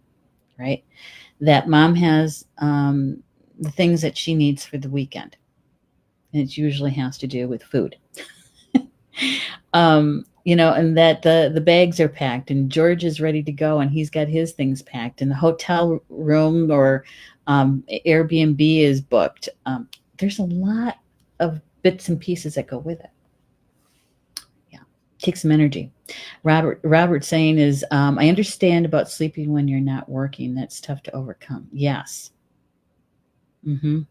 right? That mom has the things that she needs for the weekend. And it usually has to do with food. And that the bags are packed and George is ready to go and he's got his things packed and the hotel room or Airbnb is booked. There's a lot of bits and pieces that go with it. Yeah, takes some energy. Robert saying is, I understand about sleeping when you're not working. That's tough to overcome. Yes. Mm-hmm.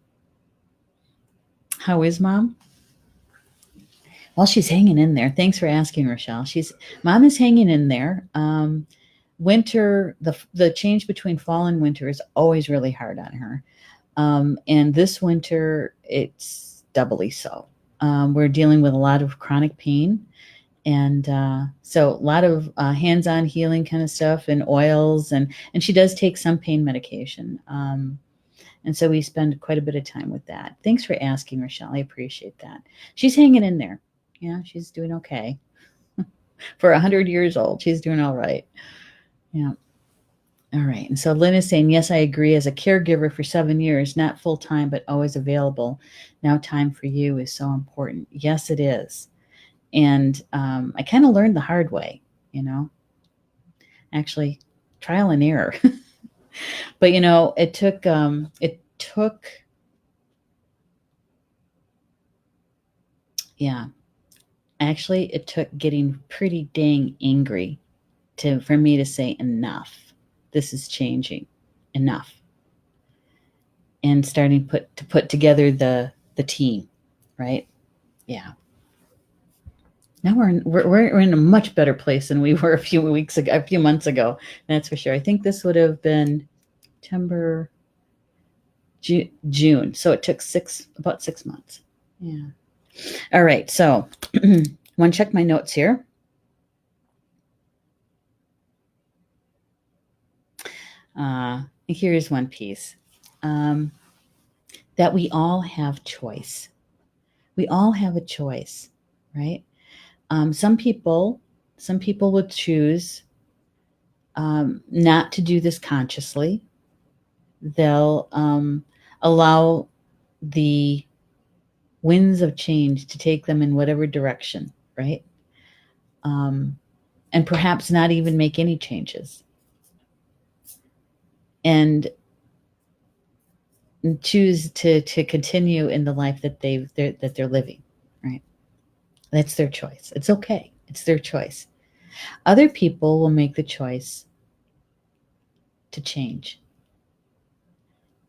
How is mom? Well, she's hanging in there. Thanks for asking, Rochelle. Mom is hanging in there. Winter, the change between fall and winter is always really hard on her. And this winter, it's doubly so. We're dealing with a lot of chronic pain. And so a lot of hands-on healing kind of stuff and oils. And she does take some pain medication. And so we spend quite a bit of time with that. Thanks for asking, Rochelle. I appreciate that. She's hanging in there. Yeah, she's doing okay. For 100 years old, she's doing all right. Yeah. All right. And so Lynn is saying, yes, I agree. As a caregiver for 7 years, not full time, but always available. Now time for you is so important. Yes, it is. And I kind of learned the hard way, actually trial and error. But, it took getting pretty dang angry for me to say enough. This is changing. Enough. And starting to put together the team, right? Yeah. Now we're in a much better place than we were a few months ago. That's for sure. I think this would have been September, June. So it took about 6 months. Yeah. All right. So I want to check my notes here. Here's one piece. That we all have choice. We all have a choice, right? Some people would choose not to do this consciously. They'll allow the winds of change to take them in whatever direction, right? And perhaps not even make any changes, and choose to continue in the life that they're living, right? That's their choice. It's okay. It's their choice. Other people will make the choice to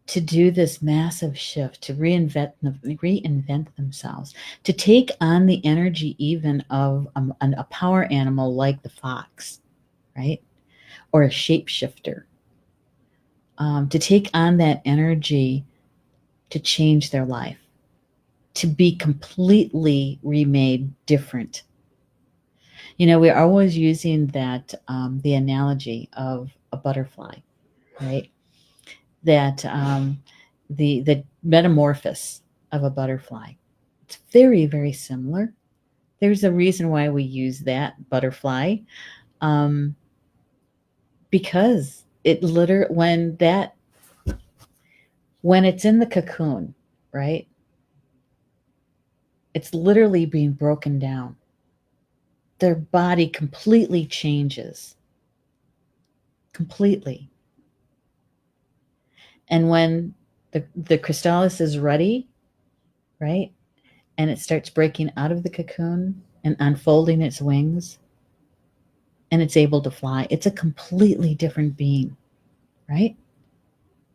to do this massive shift, to reinvent themselves, to take on the energy even of a power animal like the fox, right? Or a shapeshifter, to take on that energy to change their life, to be completely remade different. You know, we're always using that, the analogy of a butterfly, right? That the metamorphosis of a butterfly. It's very, very similar. There's a reason why we use that butterfly, um, because it literally when it's in the cocoon, right? It's literally being broken down. Their body completely changes, completely. And when the chrysalis is ready, right? And it starts breaking out of the cocoon and unfolding its wings, and it's able to fly, it's a completely different being, right?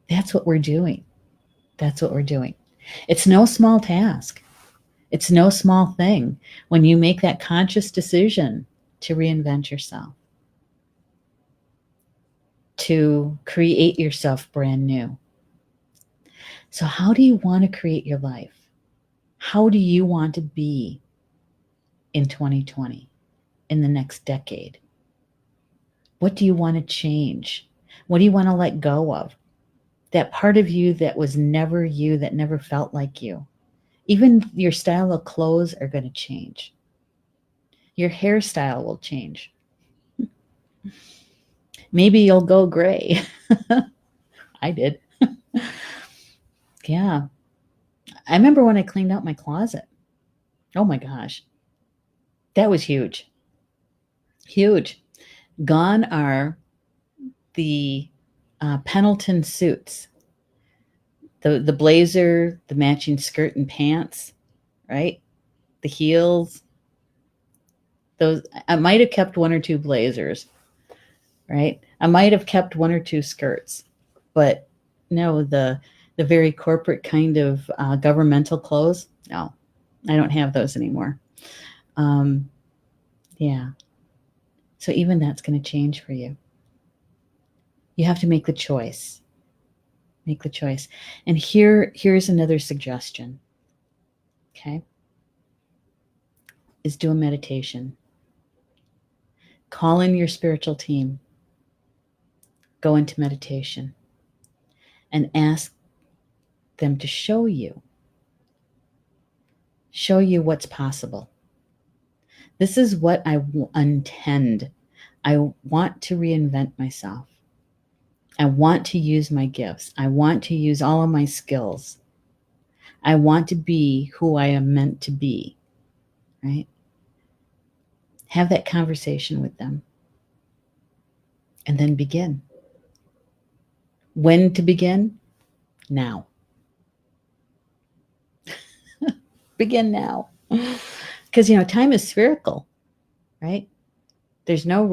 That's what we're doing. That's what we're doing. It's no small task. It's no small thing when you make that conscious decision to reinvent yourself, to create yourself brand new. So, how do you want to create your life? How do you want to be in 2020, in the next decade? What do you want to change? What do you want to let go of? That part of you that was never you, that never felt like you. Even your style of clothes are going to change. Your hairstyle will change. Maybe you'll go gray. I did. Yeah. I remember when I cleaned out my closet. Oh my gosh. That was huge. Huge. Gone are the Pendleton suits, the blazer, the matching skirt and pants, right? The heels. Those, I might have kept one or two blazers, right? I might have kept one or two skirts, but no, the very corporate kind of governmental clothes. No, I don't have those anymore. Um, yeah. So even that's going to change for you. You have to make the choice. Make the choice. And here's another suggestion. Okay, is do a meditation. Call in your spiritual team. Go into meditation and ask them to show you what's possible. This is what I intend. I want to reinvent myself. I want to use my gifts. I want to use all of my skills. I want to be who I am meant to be, right? Have that conversation with them and then begin. When to begin? Now. Begin now. Because, time is spherical, right? There's no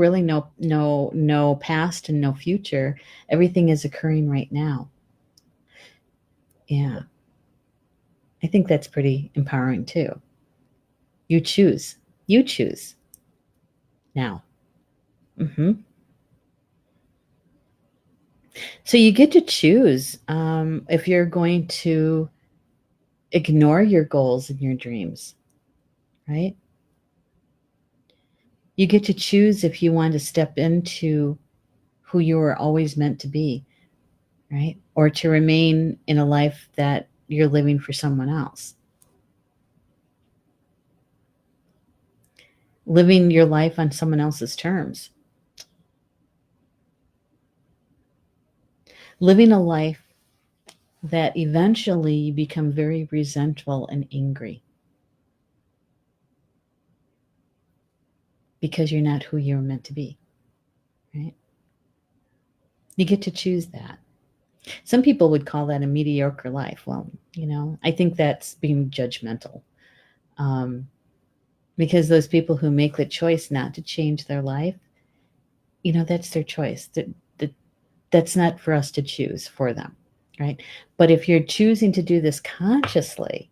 past and no future. Everything is occurring right now. Yeah. I think that's pretty empowering too. You choose. You choose now. hmm So you get to choose, if you're going to ignore your goals and your dreams, right? You get to choose if you want to step into who you were always meant to be, right? Or to remain in a life that you're living for someone else. Living your life on someone else's terms. Living a life that eventually you become very resentful and angry because you're not who you're meant to be, right? You get to choose that. Some people would call that a mediocre life. Well, I think that's being judgmental. Um, because those people who make the choice not to change their life, that's their choice. That's not for us to choose for them, right? But if you're choosing to do this consciously,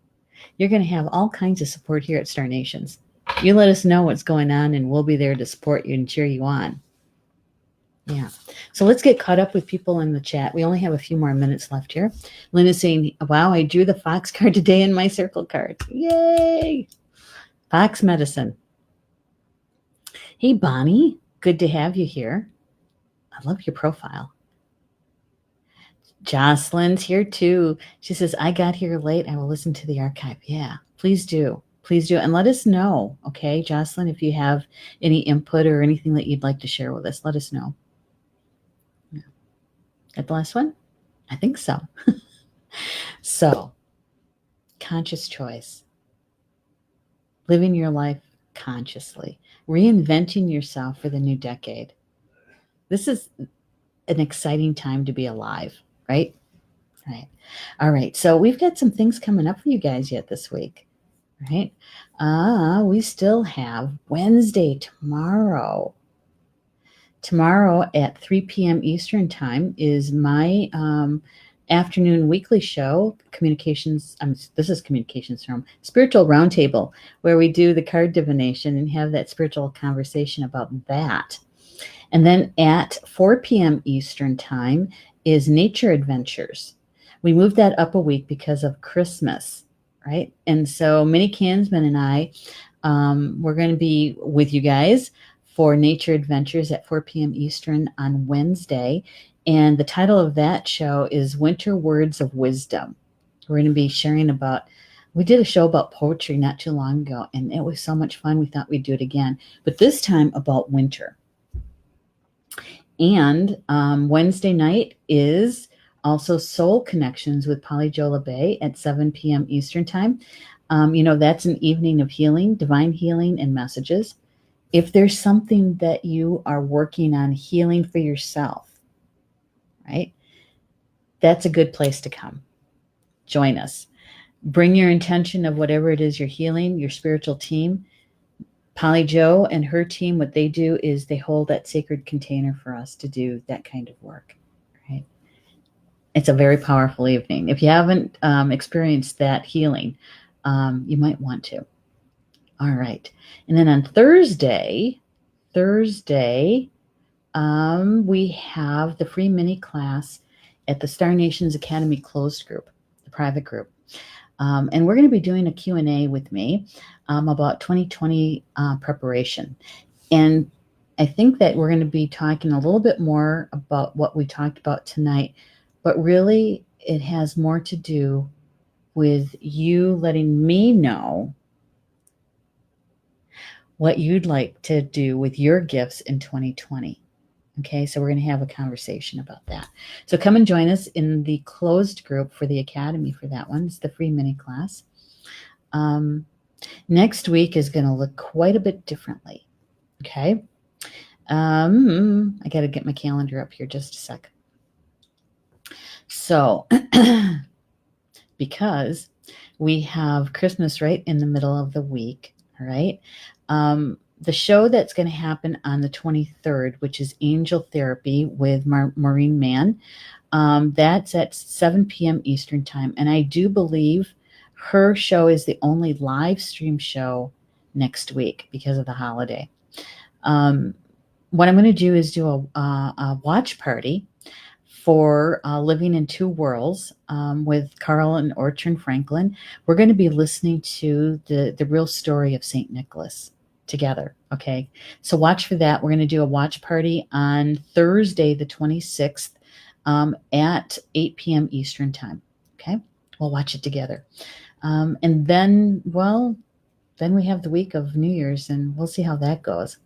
you're going to have all kinds of support here at Star Nations. You let us know what's going on, and we'll be there to support you and cheer you on. Yeah. So let's get caught up with people in the chat. We only have a few more minutes left here. Lynn is saying, wow, I drew the fox card today in my circle card. Yay! Fox medicine. Hey, Bonnie. Good to have you here. I love your profile. Jocelyn's here too. She says, I got here late. I will listen to the archive. Yeah, please do. Please do. And let us know, okay, Jocelyn, if you have any input or anything that you'd like to share with us, let us know. Yeah. That the last one? I think so. So, conscious choice. Living your life consciously. Reinventing yourself for the new decade. This is an exciting time to be alive, right? Right. All right. So we've got some things coming up for you guys yet this week. Right? We still have Wednesday tomorrow. Tomorrow at 3 p.m. Eastern Time is my afternoon weekly show, this is Communications from Spiritual Roundtable, where we do the card divination and have that spiritual conversation about that. And then at 4 p.m. Eastern Time is Nature Adventures. We moved that up a week because of Christmas, right? And so Minnie Kansman and I, we're going to be with you guys for Nature Adventures at 4 p.m. Eastern on Wednesday. And the title of that show is Winter Words of Wisdom. We're going to be sharing we did a show about poetry not too long ago, and it was so much fun. We thought we'd do it again, but this time about winter. And Wednesday night is also Soul Connections with Polly Jola Bay at 7 p.m. Eastern Time. That's an evening of healing, divine healing, and messages. If there's something that you are working on healing for yourself, right, that's a good place to come. Join us. Bring your intention of whatever it is you're healing, your spiritual team. Polly Jo and her team, what they do is they hold that sacred container for us to do that kind of work, right? It's a very powerful evening. If you haven't experienced that healing, you might want to. All right. And then on Thursday, we have the free mini class at the Star Nations Academy closed group, the private group. And we're going to be doing a Q&A with me about 2020 preparation. And I think that we're going to be talking a little bit more about what we talked about tonight, but really it has more to do with you letting me know what you'd like to do with your gifts in 2020. Okay, so we're going to have a conversation about that. So come and join us in the closed group for the Academy for that one. It's the free mini class. Next week is going to look quite a bit differently. Okay. I got to get my calendar up here just a sec. So, because we have Christmas right in the middle of the week, all right? The show that's going to happen on the 23rd, which is Angel Therapy with Maureen Mann, that's at 7 p.m. Eastern Time. And I do believe her show is the only live stream show next week because of the holiday. What I'm going to do is do a watch party for Living in Two Worlds with Carl and Orchard Franklin. We're going to be listening to the real story of St. Nicholas together, okay? So watch for that. We're going to do a watch party on Thursday, the 26th at 8 p.m. Eastern Time, okay? We'll watch it together. And then we have the week of New Year's, and we'll see how that goes.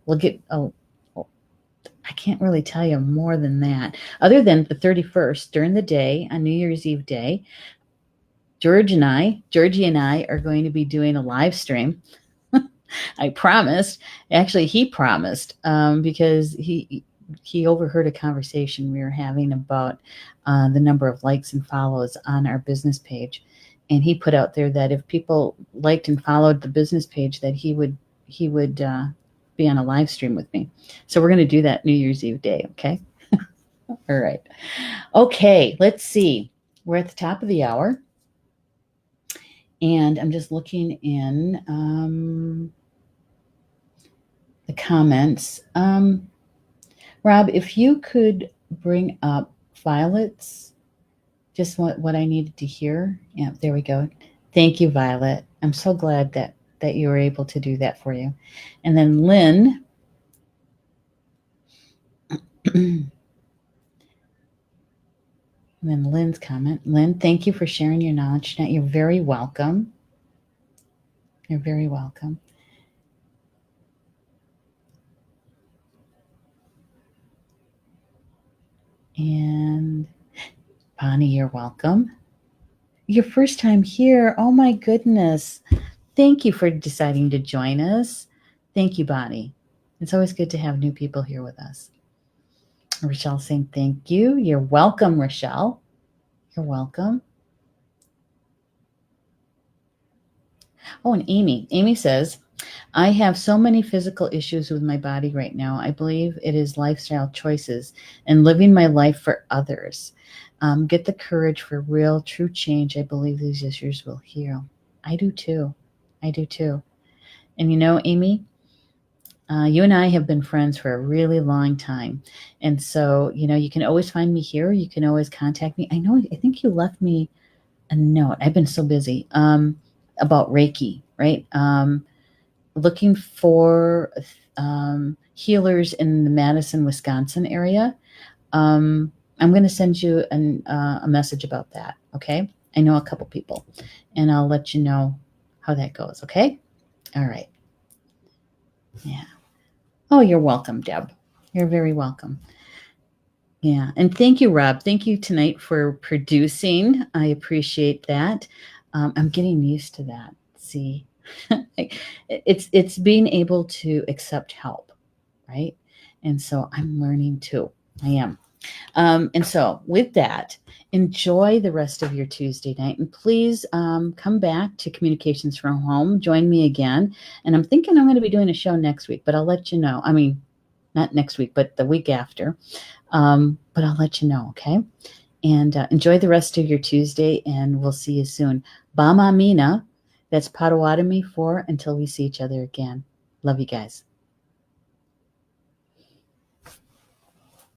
I I can't really tell you more than that. Other than the 31st, during the day, on New Year's Eve day, Georgie and I are going to be doing a live stream. I promised. Actually, he promised because he overheard a conversation we were having about the number of likes and follows on our business page, and he put out there that if people liked and followed the business page, that he would be on a live stream with me. So we're going to do that New Year's Eve day. Okay. All right. Okay. Let's see. We're at the top of the hour, and I'm just looking in the comments. Rob, if you could bring up Violet's, just what I needed to hear. Yeah, there we go. Thank you, Violet. I'm so glad that you were able to do that for you. And then Lynn. And then Lynn's comment. Lynn, thank you for sharing your knowledge tonight. You're very welcome. You're very welcome. And Bonnie, you're welcome. Your first time here. Oh my goodness. Thank you for deciding to join us. Thank you, Bonnie. It's always good to have new people here with us. Rochelle saying thank you. You're welcome, Rochelle. You're welcome. Oh, and Amy. Amy says, I have so many physical issues with my body right now. I believe it is lifestyle choices and living my life for others. Get the courage for real, true change. I believe these issues will heal. I do too. I do too. And you know, Amy, you and I have been friends for a really long time. And so, you know, you can always find me here. You can always contact me. I think you left me a note. I've been so busy about Reiki, right? Looking for healers in the Madison, Wisconsin area. I'm going to send you a message about that, okay? I know a couple people, and I'll let you know how that goes, okay? All right. Yeah. Oh, you're welcome, Deb. You're very welcome. Yeah. And thank you, Rob. Thank you tonight for producing. I appreciate that. I'm getting used to that. See, it's being able to accept help, right? And so I'm learning too. I am. And so with that, enjoy the rest of your Tuesday night, and please come back to Communications from Home. Join me again. And I'm thinking I'm going to be doing a show next week, but I'll let you know. I mean, not next week, but the week after. But I'll let you know, okay? And enjoy the rest of your Tuesday, and we'll see you soon. Bama Mina, that's Potawatomi for until we see each other again. Love you guys.